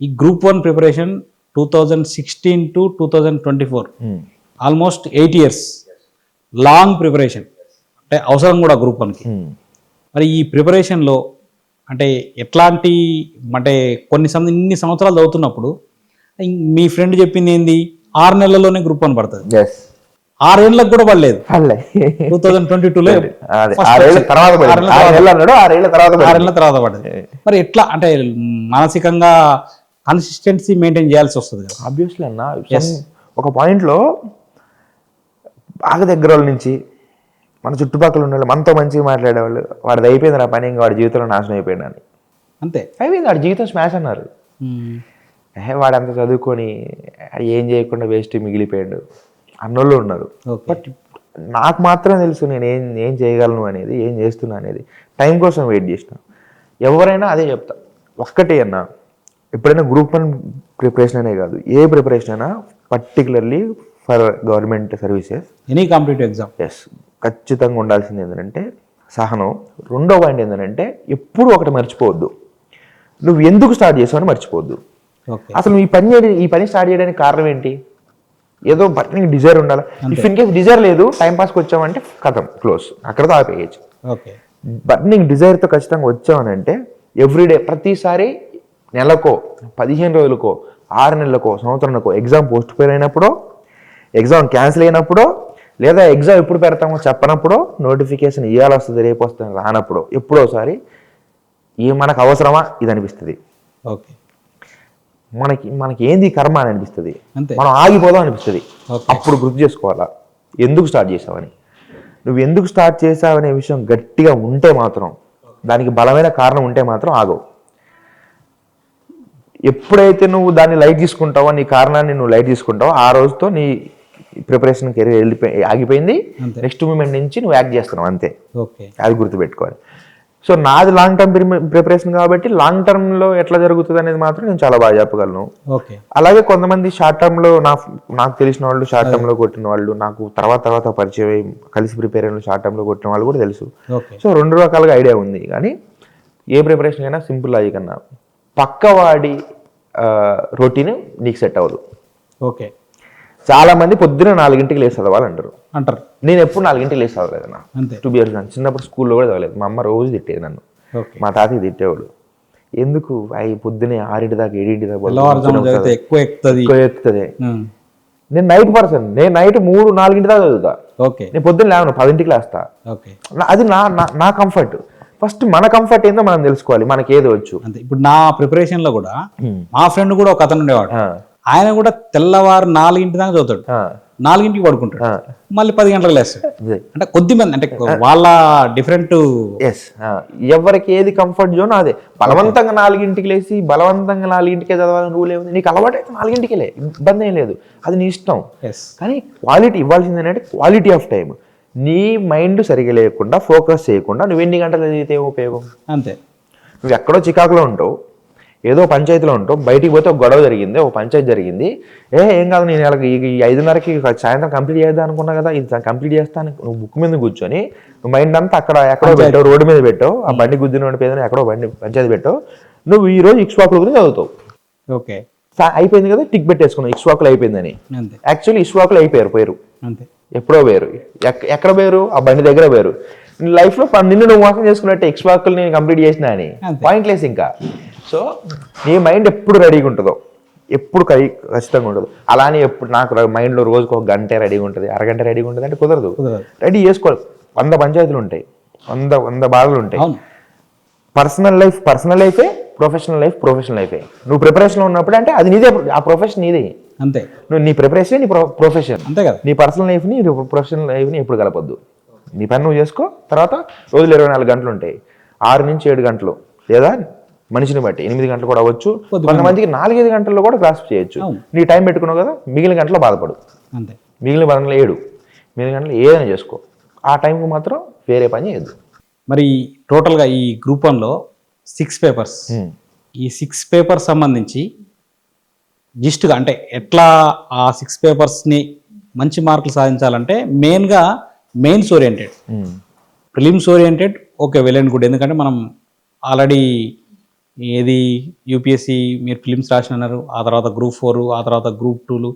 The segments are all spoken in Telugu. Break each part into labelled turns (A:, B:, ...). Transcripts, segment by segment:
A: ఈ group 1 preparation 2016 to 2024 almost 8 years long preparation, అంటే అవసరం కూడా గ్రూప్ 1కి. మరి ఈ ప్రిపరేషన్లో అంటే ఎట్లాంటి, అంటే ఇన్ని సంవత్సరాలు చదువుతున్నప్పుడు మీ ఫ్రెండ్ చెప్పింది ఏంది, 6 నెలల్లోనే గ్రూప్ 1 పడుతుంది. 6 ఏళ్ళకి కూడా పడలేదు. 2022లో 6 ఏళ్ళ తర్వాత పడ్డది. మరి ఎట్లా అంటే మానసికంగా కన్సిస్టెన్సీ మెయింటైన్ చేయాల్సి వస్తుంది కదా.
B: ఆబ్వియస్లీ అన్న, ఒక పాయింట్లో బాగా దగ్గర వాళ్ళ నుంచి మన చుట్టుపక్కల ఉన్న వాళ్ళు మనతో మంచిగా మాట్లాడేవాళ్ళు, వాడిది అయిపోయింది నా పని, ఇంకా వాడి జీవితంలో నాశనం అయిపోయాడు అని.
A: అంతే
B: అయిపోయింది, వాడి జీవితం స్మాష్ అన్నారు. వాడంతా చదువుకొని ఏం చేయకుండా వేస్ట్ మిగిలిపోయాడు అన్నోళ్ళు ఉన్నారు. బట్ నాకు మాత్రం తెలుసు నేను ఏం చేయగలను అనేది, ఏం చేస్తున్నా అనేది. టైం కోసం వెయిట్ చేసిన. ఎవరైనా అదే చెప్తా, ఒక్కటే అన్న, ఎప్పుడైనా గ్రూప్ 1 ప్రిపరేషన్ అనే కాదు, ఏ ప్రిపరేషన్ అయినా particularly for government services,
A: any competitive exam,
B: ఖచ్చితంగా ఉండాల్సింది ఏంటంటే సహనం. రెండో పాయింట్ ఏంటంటే ఎప్పుడు ఒకటి మర్చిపోవద్దు, నువ్వు ఎందుకు స్టార్ట్ చేసావని మర్చిపోవద్దు. అసలు ఈ పని స్టార్ట్ చేయడానికి కారణం ఏంటి? ఏదో బర్నింగ్ డిజైర్ ఉండాలి. ఇఫ్ ఇన్ కేస్ డిజైర్ లేదు, టైం పాస్కి వచ్చామంటే కథం, క్లోజ్, అక్కడతో ఆపేయచ్చు. బర్నింగ్ డిజైర్తో ఖచ్చితంగా వచ్చామనంటే ఎవ్రీడే, ప్రతిసారి నెలకో 15 రోజులకో 6 నెలలకో సంవత్సరానికో ఎగ్జామ్ పోస్ట్ పోన్ అయినప్పుడో, ఎగ్జామ్ క్యాన్సిల్ అయినప్పుడో, లేదా ఎగ్జామ్ ఎప్పుడు పెడతామో చెప్పనప్పుడో, నోటిఫికేషన్ ఇవాళ వస్తుంది రేపు వస్తుంది రానప్పుడు, ఎప్పుడోసారి మనకు అవసరమా ఇది అనిపిస్తుంది. మనకి ఏంది కర్మ అని అనిపిస్తుంది, మనం ఆగిపోదాం అనిపిస్తుంది. అప్పుడు గుర్తు చేసుకోవాలా ఎందుకు స్టార్ట్ చేసావని. నువ్వు ఎందుకు స్టార్ట్ చేసావనే విషయం గట్టిగా ఉంటే మాత్రం, దానికి బలమైన కారణం ఉంటే మాత్రం ఆగవు. ఎప్పుడైతే నువ్వు దాన్ని లైట్ తీసుకుంటావో, నీ కారణాన్ని నువ్వు లైట్ తీసుకుంటావో, ఆ రోజుతో నీ ప్రిపరేషన్ కెరీర్ ఆగిపోయింది. నెక్స్ట్ మూమెంట్ నుంచి నువ్వు యాక్ట్ చేస్తున్నావు అంతే. అది గుర్తుపెట్టుకోవాలి. సో నాది లాంగ్ టర్మ్ ప్రిపరేషన్ కాబట్టి లాంగ్ టర్మ్లో ఎట్లా జరుగుతుంది అనేది మాత్రం నేను చాలా బాగా చెప్పగలను. అలాగే కొంతమంది షార్ట్ టర్మ్లో నాకు తెలిసిన వాళ్ళు షార్ట్ టర్మ్లో కొట్టిన వాళ్ళు, నాకు తర్వాత పరిచయం కలిసి ప్రిపేర్ అయిన షార్ట్ టర్మ్లో కొట్టిన వాళ్ళు కూడా తెలుసు. సో 2 రకాలుగా ఐడియా ఉంది. కానీ ఏ ప్రిపరేషన్ అయినా సింపుల్ లాజిక్ కన్నా పక్కవాడి రొటీన్ నీకు సెట్ అవ్వదు. చాలా మంది పొద్దున 4 లేసి చదవాలంటారు. నేను ఎప్పుడు 4 లేసి చదవలేదన్నా. టు బి ఆనెస్ట్, చిన్నప్పుడు స్కూల్లో కూడా చదవలేదు. మా అమ్మ రోజు తిట్టేది నన్ను, మా తాతయ్య తిట్టేవాడు. ఎందుకు అవి పొద్దునే 6 దాకా 7 దాకా ఎక్కువ ఎక్కుతుంది. నేను నైట్ పర్సన్, నేను నైట్ 3-4 దాకా చదువుతా. నేను పొద్దున్న లేవను 10 లేస్తా. అది నా కంఫర్ట్. ఫస్ట్ మన కంఫర్ట్ ఏందో మనం తెలుసుకోవాలి, మనకి ఏదో వచ్చు.
A: ఇప్పుడు నా ప్రిపరేషన్ లో కూడా మా ఫ్రెండ్ కూడా ఒక అతను ఉండేవాడు. ఆయన కూడా తెల్లవారు 4 దాకా చదువుతాడు, 4 పడుకుంటాడు, మళ్ళీ 10 గంటలకు లేస్తాడు. అంటే కొద్దిమంది, అంటే వాళ్ళ డిఫరెంట్.
B: ఎవరికి ఏది కంఫర్ట్ జోన్ అదే. బలవంతంగా 4 లేసి బలవంతంగా 4 చదవాలని రూల్ ఏముంది? నీకు అలవాటు అయితే 4 ఇబ్బంది ఏం లేదు, అది నీ ఇష్టం. కానీ క్వాలిటీ ఇవ్వాల్సింది ఏంటంటే క్వాలిటీ ఆఫ్ టైం. నీ మైండ్ సరిగా లేకుండా, ఫోకస్ చేయకుండా నువ్వు ఎన్ని గంటలు చదివితే ఉపయోగం? అంతే. నువ్వు ఎక్కడో చికాకులో ఉంటావు, ఏదో పంచాయతీలో ఉంటావు, బయటికి పోతే ఒక గొడవ జరిగింది, ఒక పంచాయతీ జరిగింది, ఏం కాదు నేను ఈ 5:30కి సాయంత్రం కంప్లీట్ చేద్దాం అనుకున్నా కదా, ఇది కంప్లీట్ చేస్తాను. నువ్వు బుక్ మీద కూర్చొని నువ్వు మైండ్ అంతా ఎక్కడో పెట్టావు, రోడ్డు మీద పెట్టావు, ఆ బండి గుద్దిన పేద ఎక్కడో పంచాయతీ పెట్టావు. నువ్వు ఈ రోజు ఇక్ష్వాకుల గురించి చదువుతావు. అయిపోయింది కదా, టిక్ పెట్టేసుకున్నావు ఇక్ష్వాకులు అయిపోయిందని. యాక్చువల్లీ ఇక్ష్వాకులు అయిపోయారు, పోయారు, ఎప్పుడో వేరు. ఎక్కడ వేరు? ఆ బండి దగ్గర వేరు. లైఫ్ లో నిన్ను నువ్వు మోసం చేసుకున్నట్టే ఇక్ష్వాకులు నేను కంప్లీట్ చేసినా అని పాయింట్లెస్ ఇంకా. సో నీ మైండ్ ఎప్పుడు రెడీగా ఉంటుందో, ఎప్పుడు ఖచ్చితంగా ఉండదు. అలానే ఎప్పుడు నాకు మైండ్లో రోజుకు 1 గంట రెడీగా ఉంటుంది, అరగంట రెడీగా ఉంటుంది అంటే కుదరదు. రెడీ చేసుకోవాలి. 100 పంచాయతీలు ఉంటాయి, 100 బాధలు ఉంటాయి. పర్సనల్ లైఫే, ప్రొఫెషనల్ లైఫే. నువ్వు ప్రిపరేషన్లో ఉన్నప్పుడు అంటే అది నీదే, ఆ ప్రొఫెషన్ నీదే. అంతే. నువ్వు నీ ప్రిపరేషన్, నీ ప్రొఫెషన్ అంతే కదా. నీ పర్సనల్ లైఫ్ని, ప్రొఫెషనల్ లైఫ్ని ఎప్పుడు కలపొద్దు. నీ పని నువ్వు చేసుకో. తర్వాత రోజులు 24 గంటలు ఉంటాయి, 6 నుంచి 7 గంటలు, లేదా మనిషిని బట్టి 8 గంటలు కూడా అవ్వచ్చు. కొంతమందికి 4-5 గంటల్లో కూడా గ్రాస్ప్ చేయొచ్చు. నీ టైం పెట్టుకున్నావు కదా, మిగిలిన గంటలో బాధపడు. అంతే. మిగిలిన గంటలు 7, మిగిలిన గంటలు ఏదైనా చేసుకో. ఆ టైంకి మాత్రం వేరే పని చేయొద్దు.
A: మరి టోటల్గా ఈ గ్రూప్ 1లో 6 పేపర్స్, ఈ 6 పేపర్స్ సంబంధించి జిస్ట్గా అంటే ఎట్లా ఆ 6 పేపర్స్ని మంచి మార్కులు సాధించాలంటే మెయిన్గా mains oriented, prelims oriented okay, well and good. ఎందుకంటే మనం ఆల్రెడీ ఏది యూపీఎస్సి మీరు ఫిలిమ్స్ రాసినారు, ఆ తర్వాత గ్రూప్ 4, ఆ తర్వాత గ్రూప్ 2,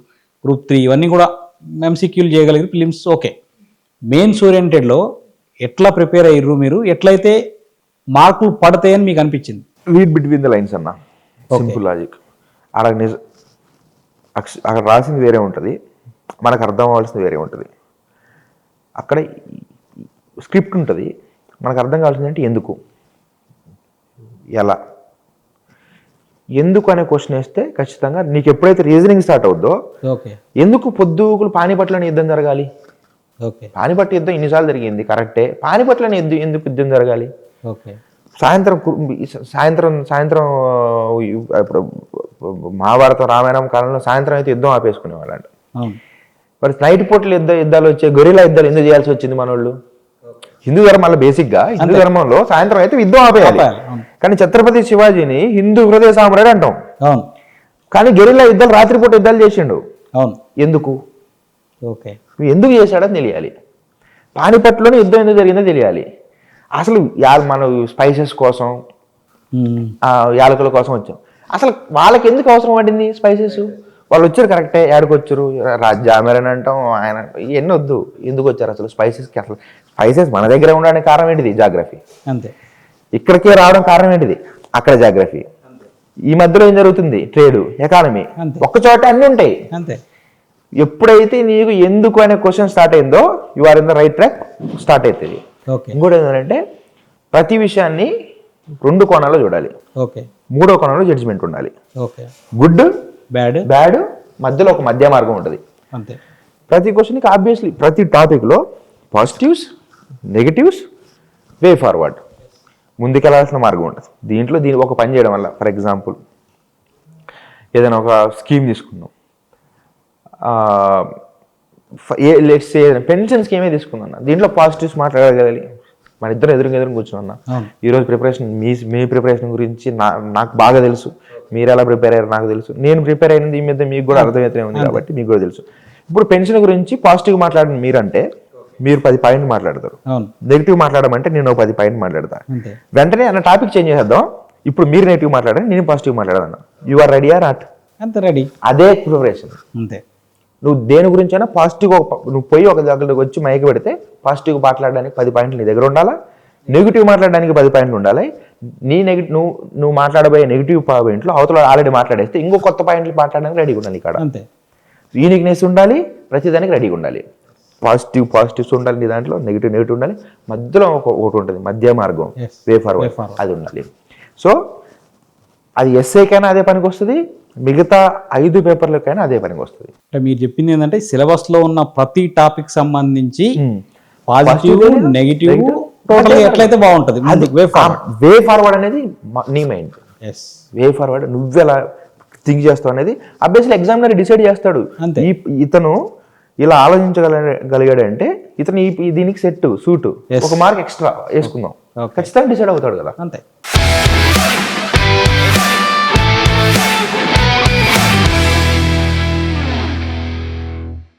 A: గ్రూప్ 3 ఇవన్నీ కూడా ఎంసీక్యూలు చేయగలిగారు ఫిలిమ్స్ ఓకే. మెయిన్స్ ఓరియంటెడ్లో ఎట్లా ప్రిపేర్ అయ్యారు మీరు, ఎట్లయితే మార్కులు పడతాయని మీకు అనిపించింది?
B: రీడ్ బిట్వీన్ ద లైన్స్ అన్న, సింపుల్ లాజిక్. అక్కడ అక్కడ రాసింది వేరే ఉంటుంది, మనకు అర్థం అవ్వాల్సింది వేరే ఉంటుంది. అక్కడ స్క్రిప్ట్ ఉంటుంది, మనకు అర్థం కావాల్సింది అంటే ఎందుకు, ఎలా. ఎందుకు అనే క్వశ్చన్ వేస్తే ఖచ్చితంగా నీకు ఎప్పుడైతే రీజనింగ్ స్టార్ట్ అవుద్దో,
A: ఓకే
B: ఎందుకు పొద్దుగులు పానిపట్లోని యుద్ధం జరగాలి,
A: ఓకే
B: పానిపట్టు యుద్ధం ఇన్నిసార్లు జరిగింది కరెక్టే, పానిపట్లోని ఎందుకు యుద్ధం జరగాలి,
A: ఓకే
B: సాయంత్రం సాయంత్రం సాయంత్రం ఇప్పుడు మహాభారతం రామాయణం కాలంలో సాయంత్రం అయితే యుద్ధం ఆపేసుకునేవాళ్ళంట.
A: అవును.
B: మరి నైట్ పూటలు యుద్ధాలు వచ్చే గొరిలా యుద్ధాలు ఎందుకు చేయాల్సి వచ్చింది మన వాళ్ళు? హిందూ ధర్మంలో బేసిక్గా హిందూ ధర్మంలో సాయంత్రం అయితే యుద్ధం ఆపేయాలి. కానీ ఛత్రపతి శివాజీని హిందూ హృదయ సామ్రాట్ అంటాం.
A: అవును.
B: కానీ గొరిలా యుద్ధాలు రాత్రిపూట యుద్ధాలు చేసిండు.
A: అవును.
B: ఎందుకు?
A: ఓకే.
B: ఎందుకు చేశాడని తెలియాలి. పానిపట్లోనే యుద్ధం ఎందుకు జరిగిందో తెలియాలి. అసలు మన స్పైసెస్ కోసం, యాలకుల కోసం వచ్చాం. అసలు వాళ్ళకి ఎందుకు అవసరం పడింది స్పైసెస్? వాళ్ళు వచ్చారు కరెక్టే, ఏడకి వచ్చారు, జామేరని అంటాం, ఆయన ఇవన్నీ వద్దు. ఎందుకు వచ్చారు అసలు స్పైసెస్కి? అసలు స్పైసెస్ మన దగ్గర ఉండడానికి కారణం ఏంటిది? జాగ్రఫీ.
A: అంతే.
B: ఇక్కడికే రావడం కారణం ఏంటిది? అక్కడ జాగ్రఫీ. ఈ మధ్యలో ఏం జరుగుతుంది? Trade, economy. ఒక్క చోట అన్నీ ఉంటాయి.
A: అంతే.
B: ఎప్పుడైతే నీకు ఎందుకు అనే క్వశ్చన్ స్టార్ట్ అయిందో, you are in the right track start అవుతుంది. ఇంకోటి ఏంటంటే ప్రతి విషయాన్ని 2 కోణాల్లో చూడాలి.
A: ఓకే.
B: 3వ కోణంలో జడ్జిమెంట్ ఉండాలి.
A: ఓకే.
B: గుడ్,
A: బ్యాడ్,
B: మధ్యలో ఒక మధ్య మార్గం ఉంటుంది.
A: అంతే.
B: ప్రతి క్వశ్చన్కి ఆబ్వియస్లీ ప్రతి టాపిక్లో పాజిటివ్స్, నెగిటివ్స్, వే ఫార్వర్డ్, ముందుకెళ్లాల్సిన మార్గం ఉంటుంది. దీంట్లో ఒక పని చేయడం వల్ల, ఫర్ ఎగ్జాంపుల్ ఏదైనా ఒక స్కీమ్ తీసుకుందాం, పెన్షన్ స్కీమే తీసుకుందన్న. దీంట్లో పాజిటివ్స్ మాట్లాడగలి, మన ఇద్దరు ఎదురు కూర్చున్నా. ఈరోజు ప్రిపరేషన్ మీ ప్రిపరేషన్ గురించి నాకు బాగా తెలుసు, మీరు ఎలా ప్రిపేర్ అయ్యారు నాకు తెలుసు, నేను ప్రిపేర్ అయినది ఈ మీద మీకు కూడా అర్థమవుతూనే ఉంది కాబట్టి మీకు కూడా తెలుసు. ఇప్పుడు పెన్షన్ గురించి పాజిటివ్ మాట్లాడిన మీరంటే మీరు 10 పాయింట్ మాట్లాడతారు, నెగిటివ్ మాట్లాడమంటే నేను 10 పాయింట్ మాట్లాడతా. వెంటనే అన్న టాపిక్ చేంజ్ చేద్దాం, ఇప్పుడు మీరు నెగిటివ్ మాట్లాడాలి, నేను పాజిటివ్ మాట్లాడదన్నా. You are ready or not?
A: అంతే, రెడీ.
B: అదే ప్రిపరేషన్.
A: అంతే.
B: నువ్వు దేని గురించి అయినా పాజిటివ్గా నువ్వు పోయి ఒక దగ్గరకు వచ్చి మైకి పెడితే పాజిటివ్ మాట్లాడడానికి 10 పాయింట్లు నీ దగ్గర ఉండాలా, నెగిటివ్ మాట్లాడడానికి 10 పాయింట్లు ఉండాలి. నీ నువ్వు మాట్లాడబోయే నెగిటివ్ పాయింట్లు అవతల ఆల్రెడీ మాట్లాడేస్తే ఇంకో కొత్త పాయింట్లు మాట్లాడడానికి రెడీగా ఉండాలి. ఇక్కడ
A: అంతే.
B: యూనిక్నెస్ ఉండాలి, ప్రతిదానికి రెడీగా ఉండాలి. పాజిటివ్స్ ఉండాలి నీ దాంట్లో, నెగిటివ్ ఉండాలి, మధ్యలో ఒకటి ఉంటుంది మధ్య మార్గం, వే ఫార్వర్డ్, అది ఉండాలి. సో అది ఎస్ఏకైనా అదే పనికి వస్తుంది, మిగతా 5 పేపర్లకైనా అదే పనికి వస్తుంది.
A: అంటే మీరు చెప్పింది ఏంటంటే సిలబస్ లో ఉన్న ప్రతి టాపిక్ సంబంధించి పాజిటివ్, నెగిటివ్ టోటల్ ఎట్లయితే బాగుంటుంది.
B: వే ఫార్వర్డ్ అనేది నీ మైండ్, వే ఫార్వర్డ్ నువ్వెలా థింక్ చేస్తావు అనేది అబ్వియస్లీ ఎగ్జామినర్ డిసైడ్ చేస్తాడు. ఇతను ఇలా ఆలోచించగలిగాడు అంటే ఇతను దీనికి సెట్ సూట్, ఒక మార్క్ ఎక్స్ట్రా వేసుకుందాం, ఖచ్చితంగా డిసైడ్ అవుతాడు కదా.
A: అంతే.